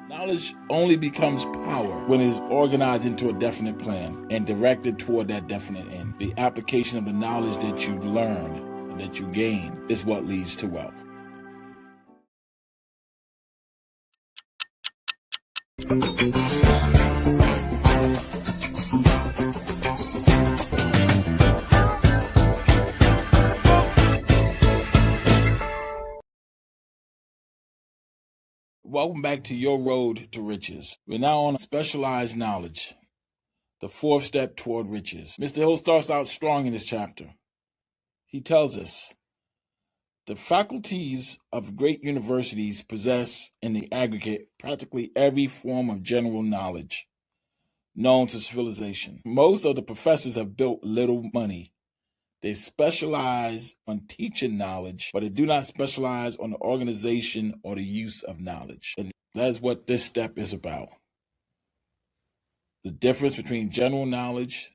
Knowledge only becomes power when it is organized into a definite plan and directed toward that definite end. The application of the knowledge that you learn and that you gain is what leads to wealth. Welcome back to Your Road to Riches. We're now on specialized knowledge, the fourth step toward riches. Mr. Hill starts out strong in this chapter. He tells us, the faculties of great universities possess in the aggregate practically every form of general knowledge known to civilization. Most of the professors have built little money. They specialize on teaching knowledge, but they do not specialize on the organization or the use of knowledge. And that's what this step is about. The difference between general knowledge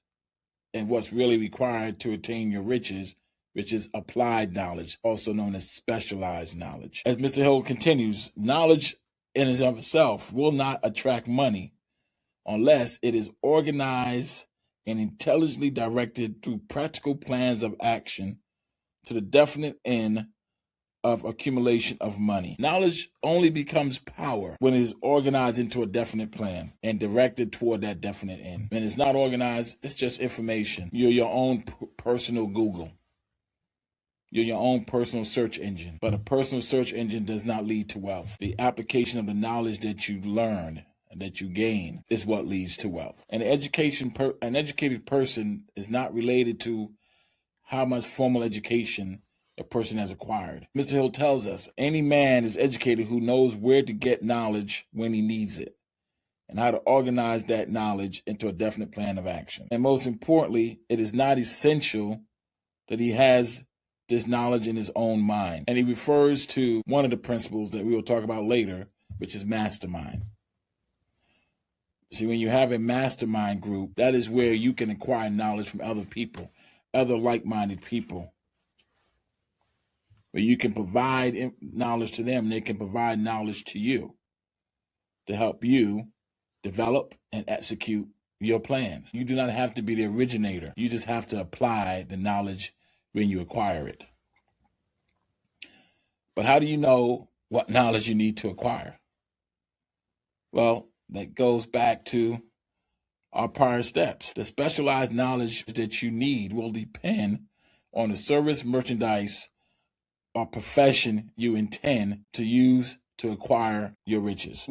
and what's really required to attain your riches, which is applied knowledge, also known as specialized knowledge. As Mr. Hill continues, knowledge in and of itself will not attract money unless it is organized and intelligently directed through practical plans of action to the definite end of accumulation of money. Knowledge only becomes power when it is organized into a definite plan and directed toward that definite end. When it's not organized, it's just information. You're your own personal Google. You're your own personal search engine. But a personal search engine does not lead to wealth. The application of the knowledge that you learn that you gain is what leads to wealth. And an educated person is not related to how much formal education a person has acquired. Mr. Hill tells us any man is educated who knows where to get knowledge when he needs it and how to organize that knowledge into a definite plan of action. And most importantly, it is not essential that he has this knowledge in his own mind. And he refers to one of the principles that we will talk about later, which is mastermind. See, when you have a mastermind group, that is where you can acquire knowledge from other people, other like-minded people, where you can provide knowledge to them, and they can provide knowledge to you to help you develop and execute your plans. You do not have to be the originator. You just have to apply the knowledge when you acquire it. But how do you know what knowledge you need to acquire? Well, that goes back to our prior steps. The specialized knowledge that you need will depend on the service, merchandise, or profession you intend to use to acquire your riches.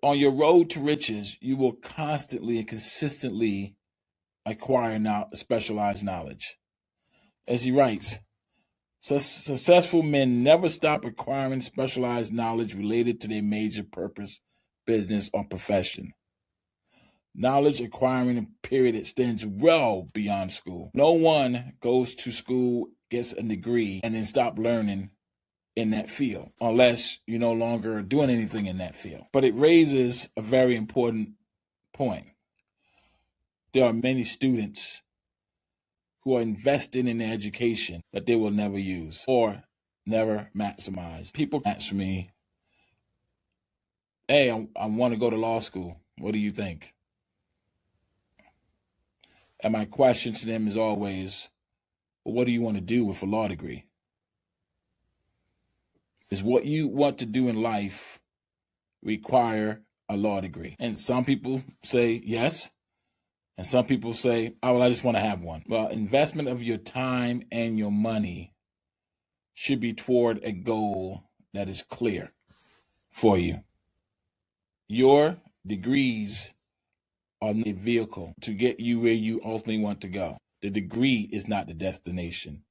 On your road to riches, you will constantly and consistently acquire specialized knowledge. As he writes, successful men never stop acquiring specialized knowledge related to their major purpose, business, or profession. Knowledge acquiring a period extends well beyond school. No one goes to school, gets a degree, and then stop learning in that field, unless you're no longer doing anything in that field. But it raises a very important point. There are many students who are investing in their education that they will never use or never maximize. People ask me, hey, I want to go to law school. What do you think? And my question to them is always, well, what do you want to do with a law degree? Is what you want to do in life require a law degree? And some people say yes. And some people say, oh, well, I just want to have one. Well, investment of your time and your money should be toward a goal that is clear for you. Your degrees are a vehicle to get you where you ultimately want to go. The degree is not the destination.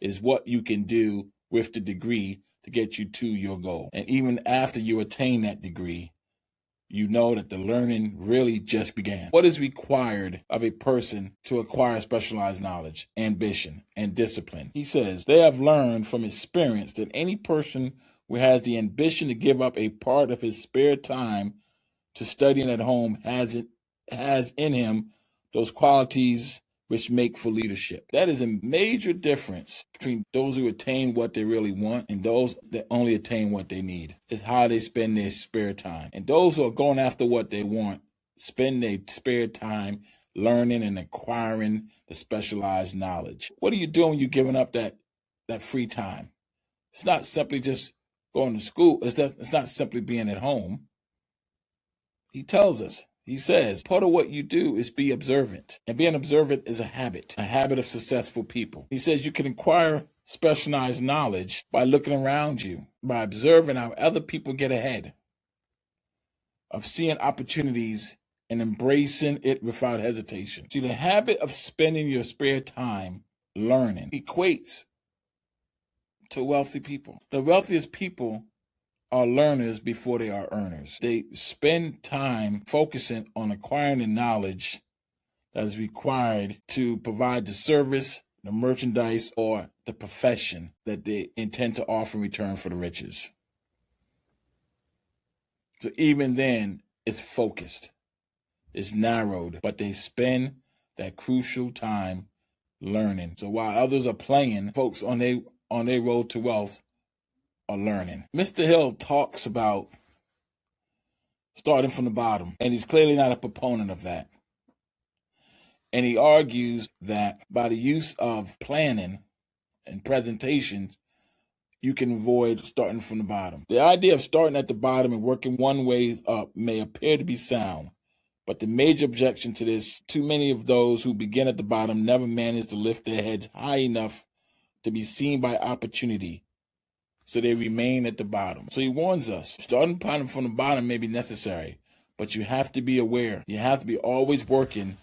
It is what you can do with the degree to get you to your goal. And even after you attain that degree, you know that the learning really just began. What is required of a person to acquire specialized knowledge, ambition, and discipline? He says, they have learned from experience that any person who has the ambition to give up a part of his spare time to studying at home has in him those qualities which make for leadership. That is a major difference between those who attain what they really want and those that only attain what they need. It's how they spend their spare time. And those who are going after what they want spend their spare time learning and acquiring the specialized knowledge. What are you doing when you're giving up that free time? It's not simply just going to school. It's not simply being at home. He tells us, he says, part of what you do is be observant. And being observant is a habit of successful people. He says you can acquire specialized knowledge by looking around you, by observing how other people get ahead, of seeing opportunities and embracing it without hesitation. See, the habit of spending your spare time learning equates to wealthy people. The wealthiest people are learners before they are earners. They spend time focusing on acquiring the knowledge that is required to provide the service, the merchandise, or the profession that they intend to offer in return for the riches. So even then, it's focused, it's narrowed, but they spend that crucial time learning. So while others are playing, folks on their road to wealth are learning. Mr. Hill talks about starting from the bottom, and he's clearly not a proponent of that. And he argues that by the use of planning and presentations, you can avoid starting from the bottom. The idea of starting at the bottom and working one way up may appear to be sound, but the major objection to this, too many of those who begin at the bottom never manage to lift their heads high enough to be seen by opportunity, so they remain at the bottom. So he warns us, starting from the bottom may be necessary, but you have to be aware. You have to be always working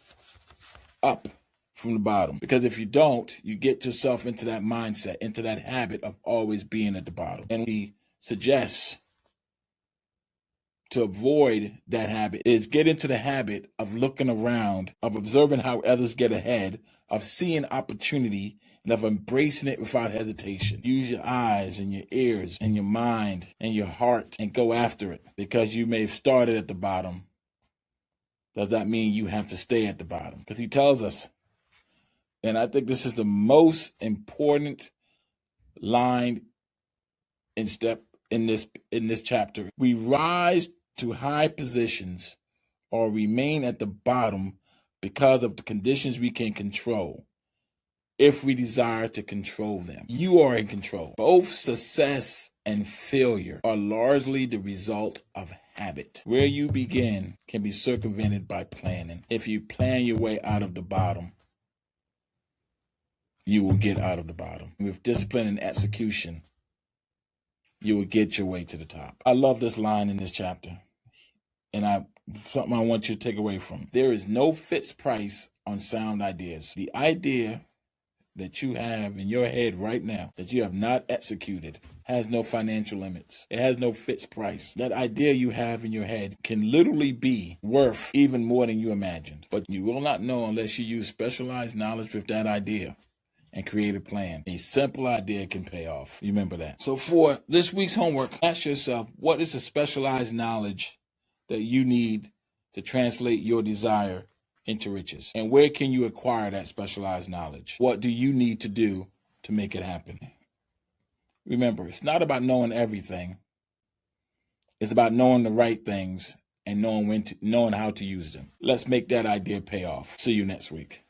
up from the bottom, because if you don't, you get yourself into that mindset, into that habit of always being at the bottom. And he suggests to avoid that habit is get into the habit of looking around, of observing how others get ahead, of seeing opportunity, and of embracing it without hesitation. Use your eyes and your ears and your mind and your heart and go after it. Because you may have started at the bottom, does that mean you have to stay at the bottom? Because he tells us, and I think this is the most important line in this chapter. We rise to high positions or remain at the bottom because of the conditions we can control, if we desire to control them. You are in control. Both success and failure are largely the result of habit. Where you begin can be circumvented by planning. If you plan your way out of the bottom, you will get out of the bottom. With discipline and execution, you will get your way to the top. I love this line in this chapter, and something I want you to take away from. There is no fixed price on sound ideas. The idea that you have in your head right now that you have not executed has no financial limits. It has no fixed price. That idea you have in your head can literally be worth even more than you imagined. But you will not know unless you use specialized knowledge with that idea and create a plan. A simple idea can pay off. Remember that. So for this week's homework, ask yourself, what is the specialized knowledge that you need to translate your desire into riches? And where can you acquire that specialized knowledge? What do you need to do to make it happen? Remember, it's not about knowing everything. It's about knowing the right things and knowing how to use them. Let's make that idea pay off. See you next week.